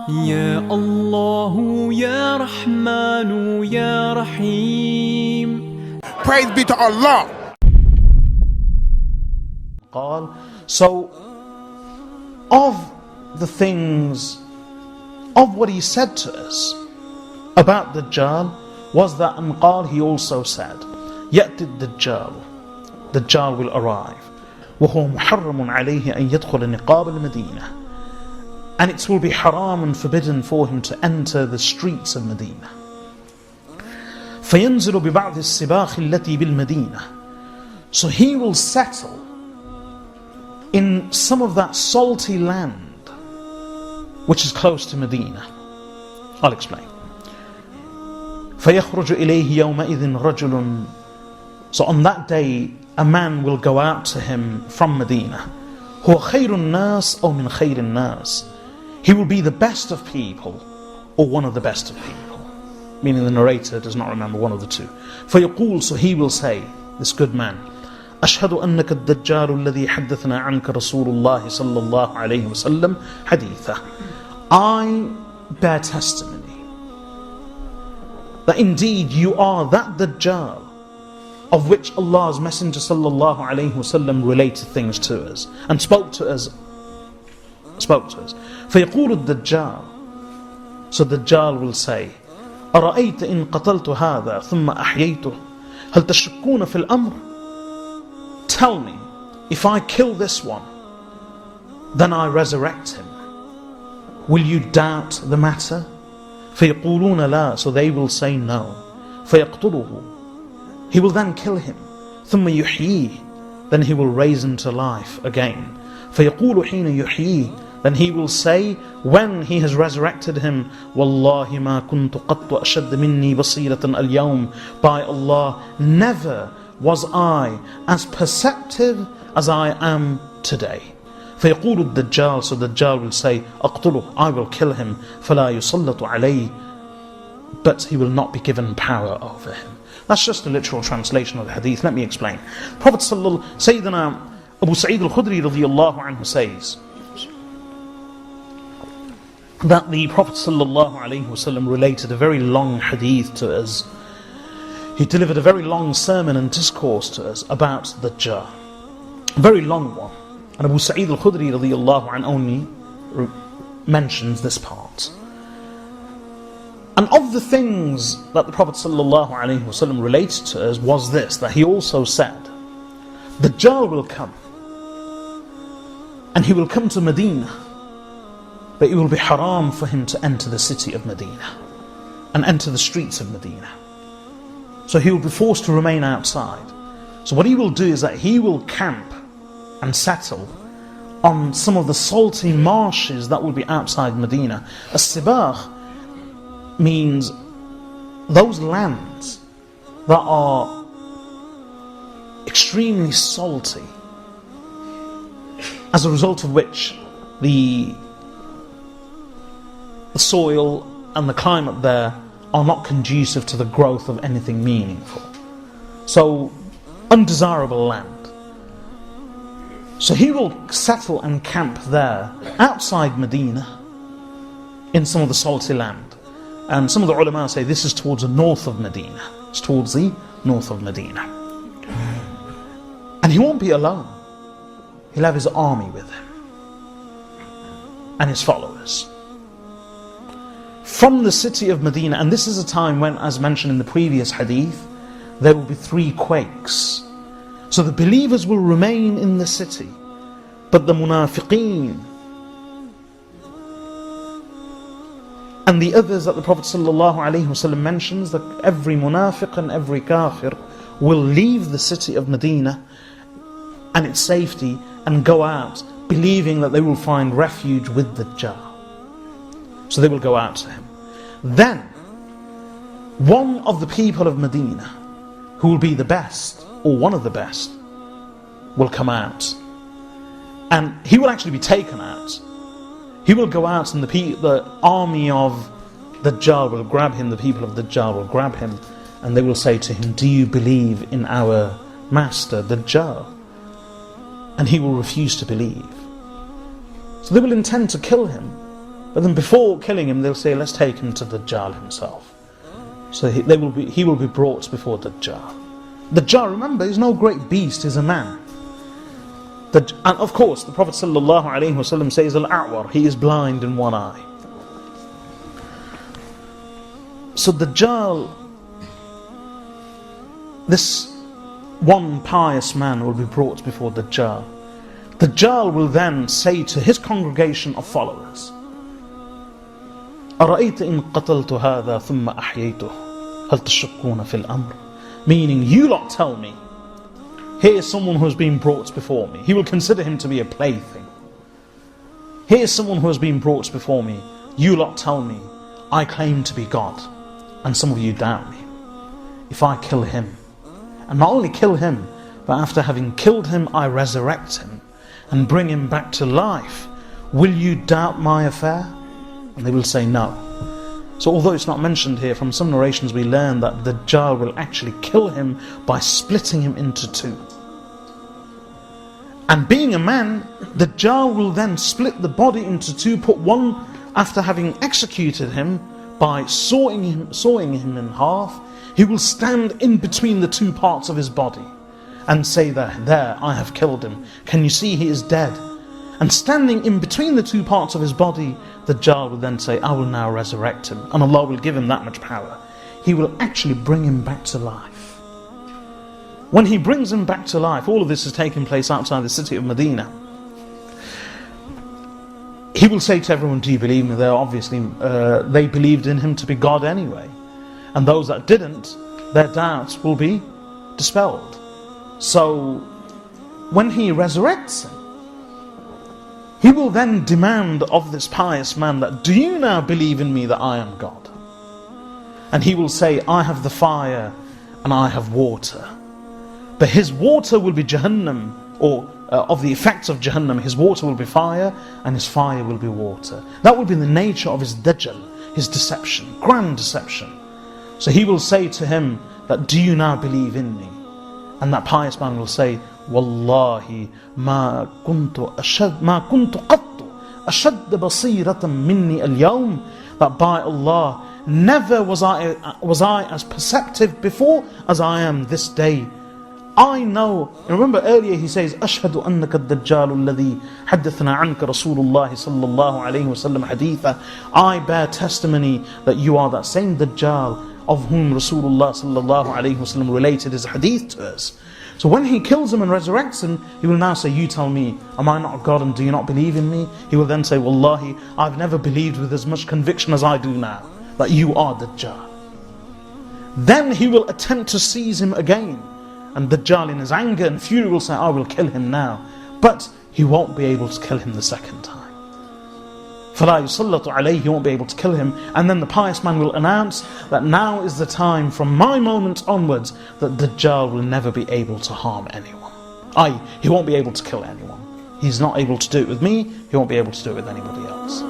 يا الله يا رحمن يا رحيم. Praise be to Allah. So, of the things, of what he said to us about Dajjal was that, and قال, he also said, يأتي الدجال, Dajjal will arrive, وهو محرم عليه أن يدخل نقاب المدينة, and it will be haram and forbidden for him to enter the streets of Medina. فينزل ببعض السباخ التي بالمدينة, so he will settle in some of that salty land which is close to Medina. I'll explain. فيخرج إليه يومئذ رجل, so on that day a man will go out to him from Medina. هو خير الناس أو من خير الناس, he will be the best of people or one of the best of people, meaning the narrator does not remember one of the two. فيقول, so he will say, this good man, أشهد أنك الدجال الذي حدثنا عنك رسول الله صلى الله عليه وسلم حديثا, I bear testimony that indeed you are that Dajjal of which Allah's Messenger sallallahu alayhi wasallam related things to us and spoke to us. فيقول الدجال, so Dajjal will say, أرأيت إن قتلت هذا ثم أحييته هل تشكون في الأمر? Tell me, if I kill this one, then I resurrect him, will you doubt the matter? فيقولون لا, so they will say no. فيقتله, he will then kill him. ثم يحييه, then he will raise him to life again. فيقول حين يحييه, then he will say when he has resurrected him, والله ما كنت قط أشد مني بصيرة اليوم, by Allah, never was I as perceptive as I am today. فيقول الدجال, so Dajjal will say, أقتله, I will kill him, فلا يسلط عليه, but he will not be given power over him. That's just a literal translation of the hadith. Let me explain. Prophet Sayyidina Abu Sa'id al-Khudri radiyallahu anhu says that the Prophet sallallahu alayhi wasallam related a very long hadith to us. He delivered a very long sermon and discourse to us about Dajjal, a very long one. And Abu Sa'id al-Khudri radiyallahu anhu only mentions this part. And of the things that the Prophet sallallahu alaihi wasallam related to us was this, that he also said, Dajjal will come, and he will come to Medina, but it will be haram for him to enter the city of Medina and enter the streets of Medina. So he will be forced to remain outside. So what he will do is that he will camp and settle on some of the salty marshes that will be outside Medina. As-Sibakh means those lands that are extremely salty, as a result of which the soil and the climate there are not conducive to the growth of anything meaningful. So, undesirable land. So he will settle and camp there outside Medina in some of the salty land. And some of the ulama say this is towards the north of Medina. It's towards the north of Medina. And he won't be alone. He'll have his army with him and his followers. From the city of Medina, and this is a time when, as mentioned in the previous hadith, there will be 3 quakes. So the believers will remain in the city, but the munafiqeen and the others that the Prophet ﷺ mentions, that every munafiq and every kafir will leave the city of Medina and its safety and go out, believing that they will find refuge with Dajjal. So they will go out to him. Then, one of the people of Medina, who will be the best, or one of the best, will come out. And he will actually be taken out. He will go out and the army of Dajjal will grab him, the people of Dajjal will grab him, and they will say to him, do you believe in our master Dajjal? And he will refuse to believe. So they will intend to kill him. But then before killing him, they'll say, let's take him to Dajjal himself. So he will be brought before Dajjal. Dajjal, remember, is no great beast, he's a man. And of course, the Prophet ﷺ says, Al-A'war, he is blind in one eye. So Dajjal, this one pious man will be brought before Dajjal. Dajjal will then say to his congregation of followers, أَرَأَيْتَ إِن قَتَلْتُ هَذَا ثُمَّ أَحْيَيْتُهُ هَلْ تَشُكُّونَ فِي الْأَمْرِ. Meaning, you lot tell me, here is someone who has been brought before me. He will consider him to be a plaything. Here is someone who has been brought before me. You lot tell me, I claim to be God, and some of you doubt me. If I kill him, and not only kill him, but after having killed him, I resurrect him and bring him back to life, will you doubt my affair? And they will say no. So although it's not mentioned here, from some narrations we learn that Dajjal will actually kill him by splitting him into two. And being a man, Dajjal will then split the body into two, put one, after having executed him by sawing him in half, he will stand in between the two parts of his body and say that, there, I have killed him. Can you see he is dead? And standing in between the two parts of his body, Dajjal will then say, I will now resurrect him. And Allah will give him that much power. He will actually bring him back to life. When he brings him back to life, all of this is taking place outside the city of Medina. He will say to everyone, do you believe me? They believed in him to be God anyway. And those that didn't, their doubts will be dispelled. So, when he resurrects him, he will then demand of this pious man that, do you now believe in me that I am God? And he will say, I have the fire and I have water. But his water will be Jahannam, or of the effects of Jahannam, his water will be fire and his fire will be water. That will be the nature of his Dajjal, his deception, grand deception. So he will say to him that, do you now believe in me? And that pious man will say, Wallahi ma kuntu qattu ashad basiratan minni al-yawm. That by Allah, never was I as perceptive before as I am this day. I know, and remember earlier he says, Ashhadu annaka ad-Dajjal alladhi haddathna anka Rasulullah sallallahu alayhi wa sallam haditha. I bear testimony that you are that same Dajjal of whom Rasulullah sallallahu alayhi wa sallam related his hadith to us. So when he kills him and resurrects him, he will now say, you tell me, am I not God and do you not believe in me? He will then say, Wallahi, I've never believed with as much conviction as I do now, that you are Dajjal. Then he will attempt to seize him again. And Dajjal in his anger and fury will say, I will kill him now. But he won't be able to kill him the second time. فَلَا يُسَلَّطُ عَلَيْهِ, he won't be able to kill him. And then the pious man will announce that now is the time from my moment onwards that Dajjal will never be able to harm anyone. He won't be able to kill anyone. He's not able to do it with me, he won't be able to do it with anybody else.